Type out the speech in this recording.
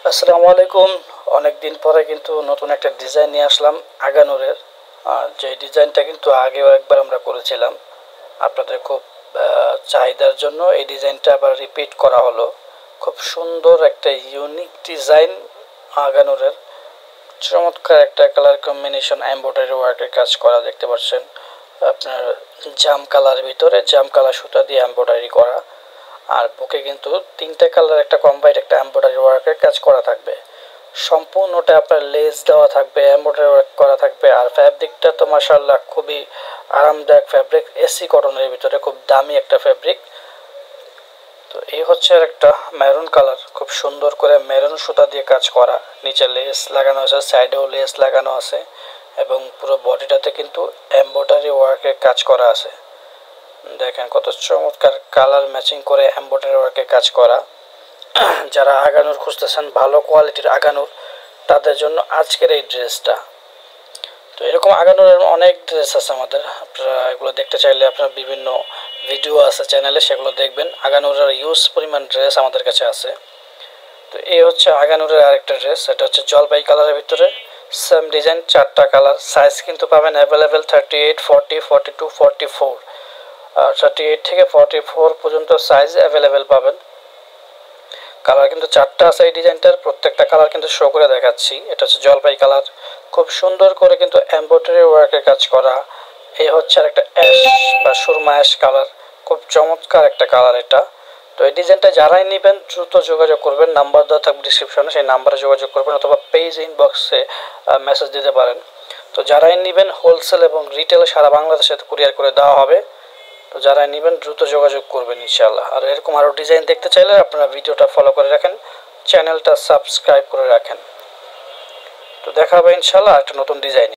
আসসালামু আলাইকুম। অনেক দিন পরে কিন্তু নতুন একটা ডিজাইন নিয়ে আসলাম আগানুরের। যে ডিজাইনটা কিন্তু আগেও একবার আমরা করেছিলাম, আপনাদের খুব চাহিদার জন্য এই ডিজাইনটা আবার রিপিট করা হলো। খুব সুন্দর একটা ইউনিক ডিজাইন আগানুরের। চমৎকার একটা কালার কম্বিনেশন, এমব্রয়ডারি ওয়ার্কের কাজ করা দেখতে পাচ্ছেন। আপনার জাম কালার ভিতরে জাম কালার সুতা দিয়ে এমব্রয়ডারি করা, আর বুকে কিন্তু তিনটে কালার একটা কম্বাইন্ড একটা এমব্রয়ডারি ওয়ার্কের কাজ করা থাকবে। সম্পূর্ণটা আপনার লেস দেওয়া থাকবে, এমব্রয়ডারি ওয়ার্ক করা থাকবে। আর ফ্যাব্রিকটা তো মাশাআল্লাহ খুবই আরামদায়ক ফ্যাব্রিক, এসি কটনের ভিতরে খুব দামি একটা ফ্যাব্রিক। তো এই হচ্ছে একটা মেরুন কালার, খুব সুন্দর করে মেরুন সুতা দিয়ে কাজ করা। নিচে লেস লাগানো আছে, সাইডেও লেস লাগানো আছে, এবং পুরো বডিটাতে কিন্তু এমব্রয়ডারি ওয়ার্কের কাজ করা আছে। দেখেন কত চমৎকার কালার ম্যাচিং করে এমব্রয়ডারি ওয়ার্কের কাজ করা। যারা আগানুর খুঁজতেছেন, ভালো কোয়ালিটির আগানুর, তাদের জন্য আজকের এই ড্রেসটা। তো এরকম আগানুর অনেক ড্রেস আছে আমাদের, আপনারা এগুলো দেখতে চাইলে আপনার বিভিন্ন ভিডিও আছে চ্যানেলে, সেগুলো দেখবেন। আগানুরের ইউজ পরিমাণ ড্রেস আমাদের কাছে আছে। তো এই হচ্ছে আগানুরের আরেকটা ড্রেস, এটা হচ্ছে জলপাই কালারের ভিতরে সেম ডিজাইন, 4টা কালার। সাইজ কিন্তু পাবেন অ্যাভেলেবেল 38, 40, 42, 44। 38 থেকে 44 পর্যন্ত সাইজ অ্যাভেলেবেল পাবেন। কালার কিন্তু 4টা আছে এই ডিজাইনটার, প্রত্যেকটা কালার কিন্তু শো করে দেখাচ্ছি। এটা হচ্ছে জলপাই কালার, খুব সুন্দর করে কিন্তু এমব্রয়ডারি ওয়ার্কের কাজ করা। এই হচ্ছে আরেকটা অ্যাশ বা সুরমা অ্যাশ কালার, খুব চমৎকার একটা কালার এটা। তো এই ডিজাইনটা যারাই নেবেন দ্রুত যোগাযোগ করবেন, নাম্বার দেওয়া থাকবে ডিসক্রিপশনে, সেই নাম্বারে যোগাযোগ করবেন, অথবা পেজ ইনবক্সে মেসেজ দিতে পারেন। তো যারাই নেবেন হোলসেল এবং রিটেল সারা বাংলাদেশে কুরিয়ার করে দেওয়া হবে। তো যারা নেবেন দ্রুত যোগাযোগ করবেন ইনশাআল্লাহ। আর এরকম আরও ডিজাইন দেখতে চাইলে আপনারা ভিডিওটা ফলো করে রাখেন, চ্যানেলটা সাবস্ক্রাইব করে রাখেন। তো দেখা হবে ইনশাআল্লাহ একটা নতুন ডিজাইন।